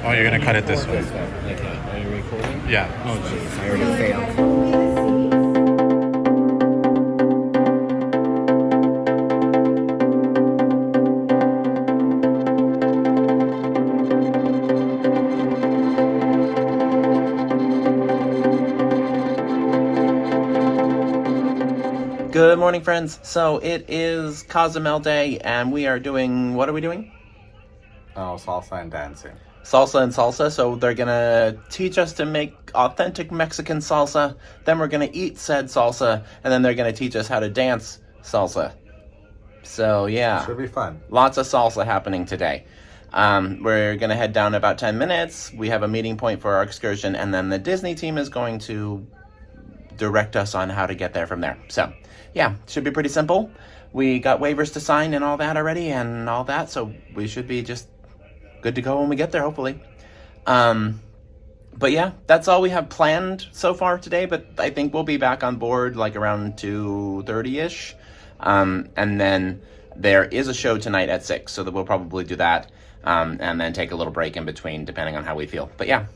Oh, you're gonna cut it this way. Okay. Are you recording? Yeah. Oh, jeez. I already failed. Good morning, friends. So it is Cozumel Day, and we are doing, what are we doing? Oh, salsa and dancing. Salsa and salsa. So they're gonna teach us to make authentic Mexican salsa, then we're gonna eat said salsa, and then they're gonna teach us how to dance salsa. So yeah. Should be fun. Lots of salsa happening today. We're gonna head down in about 10 minutes. We have a meeting point for our excursion, and then the Disney team is going to direct us on how to get there from there. So yeah, should be pretty simple. We got waivers to sign and all that already and all that, so we should be just good to go when we get there, hopefully. But yeah, that's all we have planned so far today, but I think we'll be back on board like around 2:30-ish. And then there is a show tonight at 6, so that we'll probably do that, and then take a little break in between depending on how we feel. But yeah,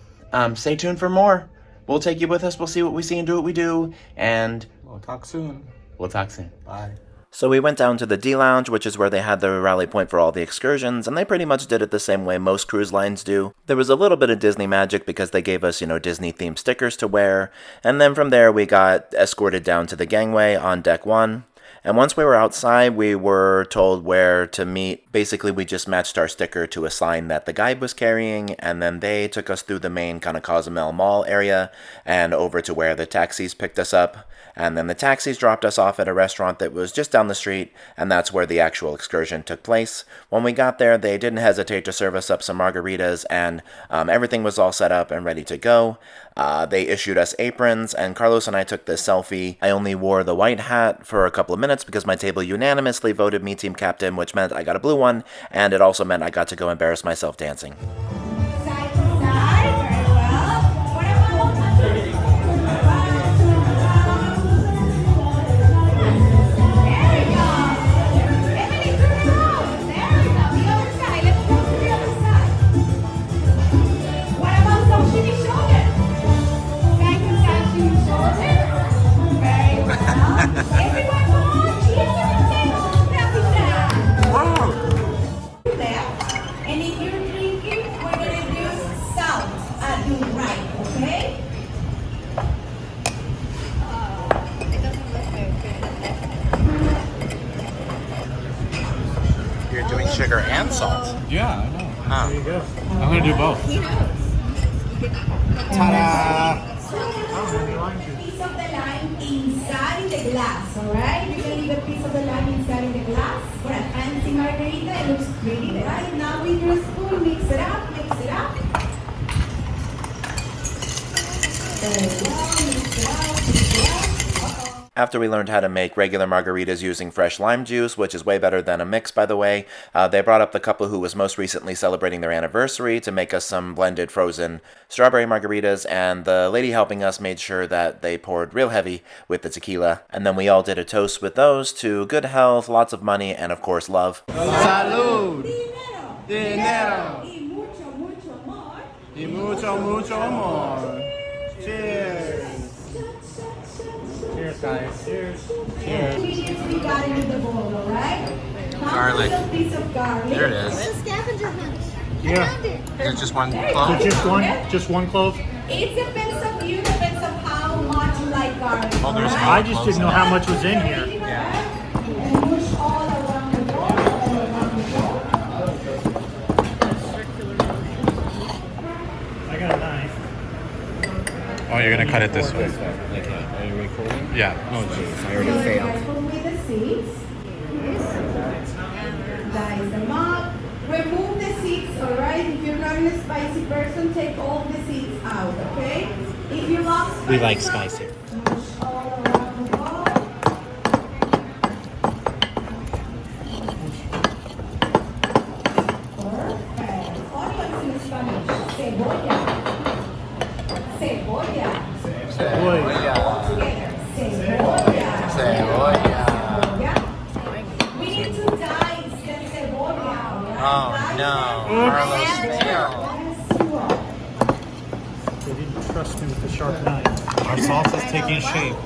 stay tuned for more. We'll take you with us. We'll see what we see and do what we do, and We'll talk soon. we'll talk soon. Bye. So we went down to the D Lounge, which is where they had the rally point for all the excursions, and they pretty much did it the same way most cruise lines do. There was a little bit of Disney magic because they gave us, Disney-themed stickers to wear, and then from there we got escorted down to the gangway on Deck 1. And once we were outside, we were told where to meet. Basically, we just matched our sticker to a sign that the guide was carrying, and then they took us through the main kind of Cozumel Mall area and over to where the taxis picked us up. And then the taxis dropped us off at a restaurant that was just down the street, and that's where the actual excursion took place. When we got there, they didn't hesitate to serve us up some margaritas, and everything was all set up and ready to go. They issued us aprons, and Carlos and I took this selfie. I only wore the white hat for a couple of minutes because my table unanimously voted me team captain, which meant I got a blue one, and it also meant I got to go embarrass myself dancing. You're doing sugar and salt. Yeah, I know. Huh. There you go. I'm gonna do both. Ta-da! Piece of the lime inside the glass, alright? You can leave a piece of the lime inside the glass for a fancy margarita. It looks pretty, right? Now with your spoon, mix it up, mix it up. There you go, mix it up, mix it up. After we learned how to make regular margaritas using fresh lime juice, which is way better than a mix, by the way, they brought up the couple who was most recently celebrating their anniversary to make us some blended frozen strawberry margaritas, and the lady helping us made sure that they poured real heavy with the tequila. And then we all did a toast with those to good health, lots of money, and of course love. Salud. Dinero. Dinero. Y mucho, mucho amor. Y mucho, mucho amor. Cheers. Cheers, guys. Cheers. Cheers. Ingredients we got in the bowl, alright? Garlic. A little piece of garlic. There it is. Scavenger hunt. Yeah. Is it just one clove? Just one clove? It depends on you, depends on how much you like garlic. Oh, there's alright? I just didn't know how much was in here. And push all around the bowl, all around the bowl. I got a knife. Oh, you're gonna cut it this way. Okay. Are you recording? Yeah. Oh, jeez. I already failed. Careful with the seeds. Dice them up. Remove the seeds, alright? If you're not a spicy person, take all the seeds out, okay? If you love spicy, We like spicy. push all around the bowl. Perfect. Onions in Spanish. Cebolla. Cebolla. Together. Cebolla. Cebolla. We need to dice the cebolla. Oh no, Carlos failed. Yes, you are. They didn't trust me with the sharp knife. Our salsa's taking shape.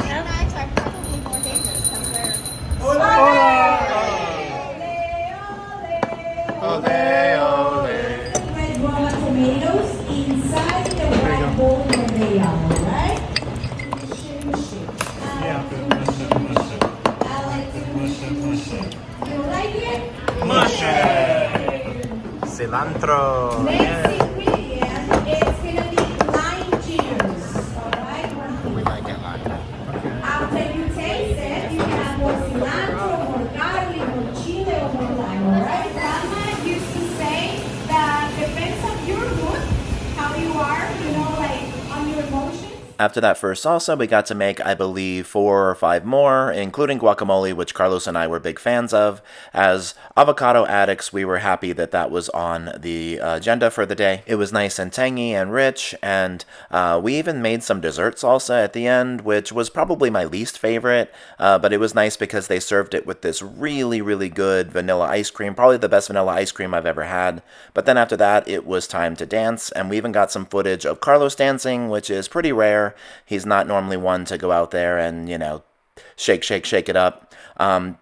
Knives are probably more dangerous because they're Red guava tomatoes inside the white bowl where they are, alright? Yeah. I like to mush it. You like it? Cilantro. Next ingredient is gonna be lime juice, alright? We might get lime. After you taste it, you can have more cilantro, more garlic, more chile, or more lime, alright? Grandma used to say that depends on your mood, how you are, you know, like on your emotions. After that first salsa, we got to make, I believe, 4 or 5 more, including guacamole, which Carlos and I were big fans of. As avocado addicts, we were happy that that was on the agenda for the day. It was nice and tangy and rich, and we even made some dessert salsa at the end, which was probably my least favorite, but it was nice because they served it with this really, really good vanilla ice cream, probably the best vanilla ice cream I've ever had. But then after that, it was time to dance, and we even got some footage of Carlos dancing, which is pretty rare. He's not normally one to go out there and, you know, shake it up.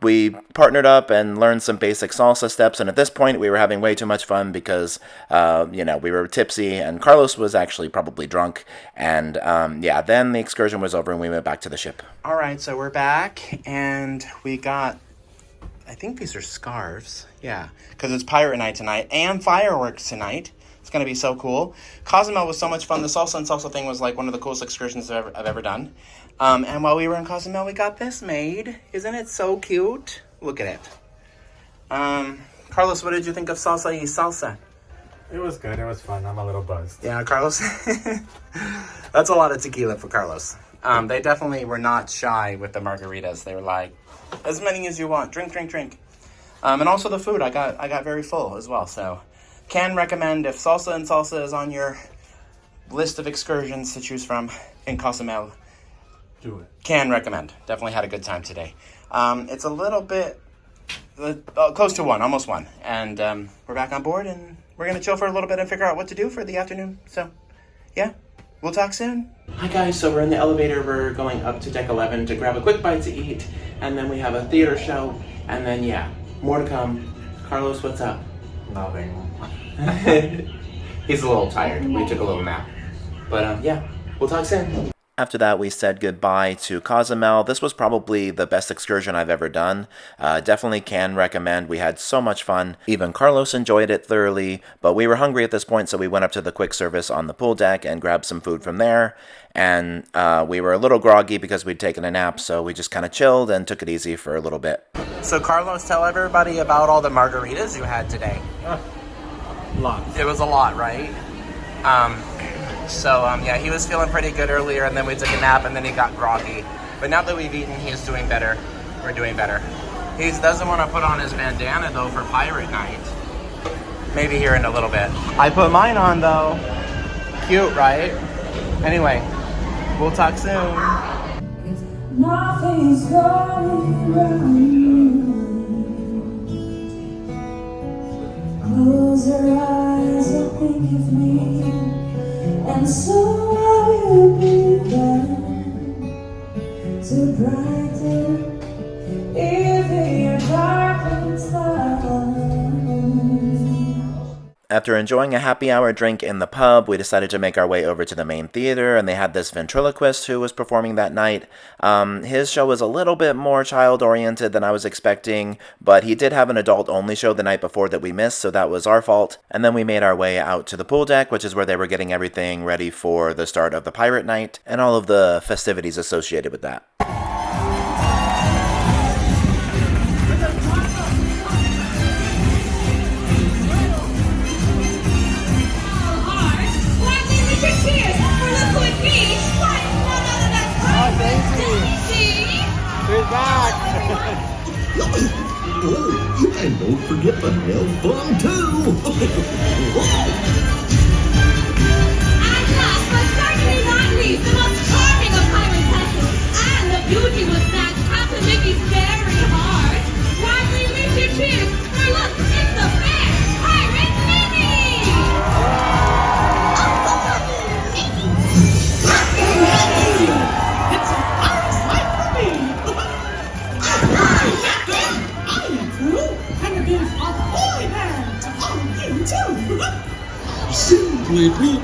We partnered up and learned some basic salsa steps, and at this point we were having way too much fun because, you know, we were tipsy, and Carlos was actually probably drunk, and yeah, then the excursion was over and we went back to the ship. Alright, so we're back, and we got, I think these are scarves, yeah, because it's pirate night tonight, and fireworks tonight. It's going to be so cool. Cozumel was so much fun. The salsa and salsa thing was like one of the coolest excursions I've ever done. And while we were in Cozumel, we got this made. Isn't it so cute? Look at it. Carlos, what did you think of salsa y salsa? It was good. It was fun. I'm a little buzzed. Yeah, Carlos. That's a lot of tequila for Carlos. They definitely were not shy with the margaritas. They were like, as many as you want. Drink. And also the food. I got very full as well, so... Can recommend if salsa and salsa is on your list of excursions to choose from in Cozumel. Do it. Can recommend. Definitely had a good time today. It's a little bit close to 1, almost 1. And we're back on board and we're going to chill for a little bit and figure out what to do for the afternoon. So, yeah, we'll talk soon. Hi guys, so we're in the elevator. We're going up to deck 11 to grab a quick bite to eat. And then we have a theater show. And then, yeah, more to come. Carlos, what's up? Nothing. He's a little tired. We took a little nap. But yeah, we'll talk soon. After that, we said goodbye to Cozumel. This was probably the best excursion I've ever done. Definitely can recommend. We had so much fun. Even Carlos enjoyed it thoroughly, but we were hungry at this point, so we went up to the quick service on the pool deck and grabbed some food from there. And we were a little groggy because we'd taken a nap, so we just kind of chilled and took it easy for a little bit. So Carlos, tell everybody about all the margaritas you had today. Lots. It was a lot, right? Yeah, he was feeling pretty good earlier, and then we took a nap, and then he got groggy. But now that we've eaten, he's doing better. We're doing better. He doesn't want to put on his bandana, though, for pirate night. Maybe here in a little bit. I put mine on, though. Cute, right? Anyway, we'll talk soon. Nothing's going wrong. Close your eyes and think of me, and so I will be there to brighten even your darkest time. After enjoying a happy hour drink in the pub, we decided to make our way over to the main theater, and they had this ventriloquist who was performing that night. His show was a little bit more child-oriented than I was expecting, but he did have an adult-only show the night before that we missed, so that was our fault. And then we made our way out to the pool deck, which is where they were getting everything ready for the start of the pirate night, and all of the festivities associated with that. Oh, and don't forget the nail fun too. And last but certainly not least, the most charming of pirates, and the beauty was that Captain Mickey's very heart. Widely lift your cheers, for look, it's the best Pirate Minnie! too. Simply put,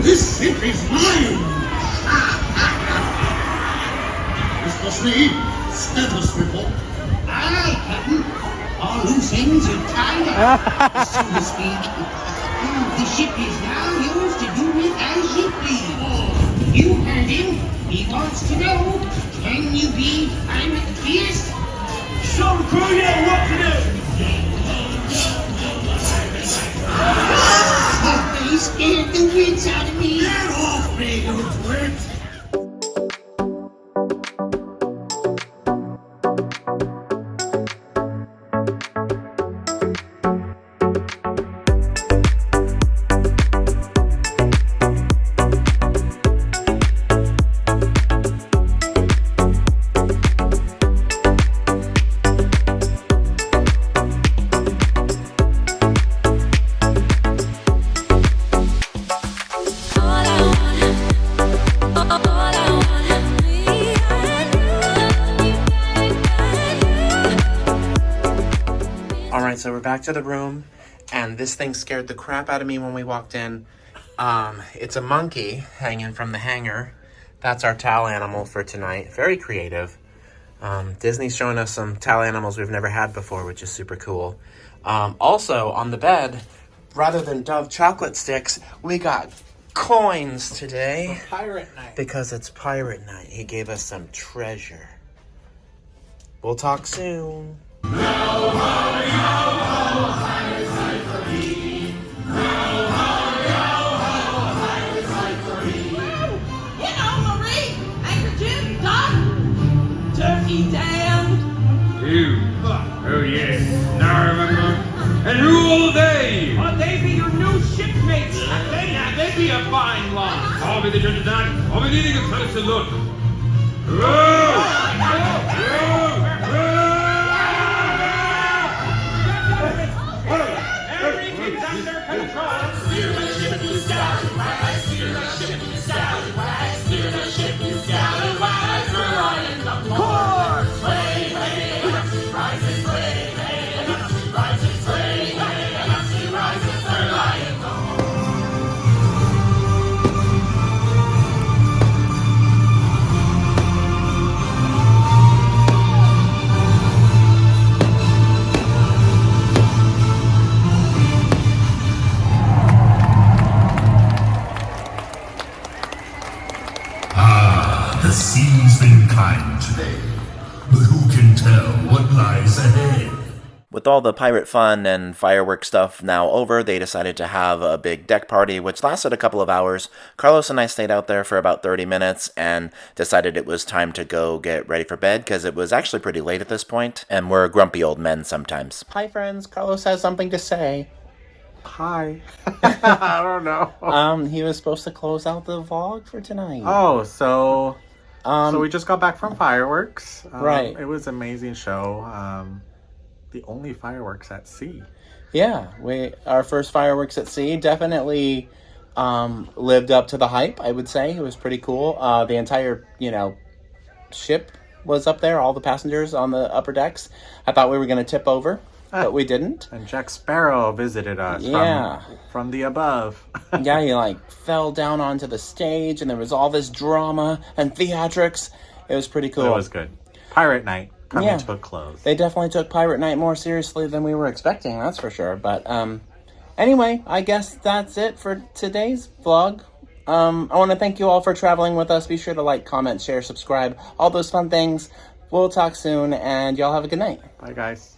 this ship is mine. Especially status report. Aye, Captain. All loose ends are tied up, so to speak. The ship is now yours to do with as you please. You heard him. He wants to know, can you be pirate fierce? Show the crew yeah what to do. They scared the wits out of me. Get off me, you twit. Alright, so we're back to the room, and this thing scared the crap out of me when we walked in. It's a monkey hanging from the hanger. That's our towel animal for tonight. Very creative. Disney's showing us some towel animals we've never had before, which is super cool. Also, on the bed, rather than Dove chocolate sticks, we got coins today. Pirate night. Because it's pirate night. He gave us some treasure. We'll talk soon. Marie, handkerchief, done. Turkey damned. You? Oh yes, now I remember. And who all they? Oh, they be your new shipmates. They be a fine lot. I'll be the judge of that. I'll be needing a closer look. Whoa! Everything's under control. Steer the ship, you scallywag. Steer the ship, you scallywag. Steer the ship, you scallywag. We're in the port. Sway, hey, and up she rises. Sway, hey, and up she rises. Sway, hey, and up she rises. We're lying low. The sea's been kind today, but who can tell what lies ahead? With all the pirate fun and fireworks stuff now over, they decided to have a big deck party, which lasted a couple of hours. Carlos and I stayed out there for about 30 minutes and decided it was time to go get ready for bed, because it was actually pretty late at this point, and we're grumpy old men sometimes. Hi friends, Carlos has something to say. Hi. I don't know. He was supposed to close out the vlog for tonight. Oh, so we just got back from fireworks. Right. It was an amazing show. The only fireworks at sea. Yeah, our first fireworks at sea definitely lived up to the hype, I would say. It was pretty cool. The entire, ship was up there, all the passengers on the upper decks. I thought we were going to tip over, but we didn't. And Jack Sparrow visited us from the above. Yeah, he fell down onto the stage, and there was all this drama and theatrics. It was pretty cool. It was good. Pirate night coming to a close. They definitely took Pirate Night more seriously than we were expecting, that's for sure. But anyway, I guess that's it for today's vlog. I want to thank you all for traveling with us. Be sure to like, comment, share, subscribe, all those fun things. We'll talk soon, and y'all have a good night. Bye, guys.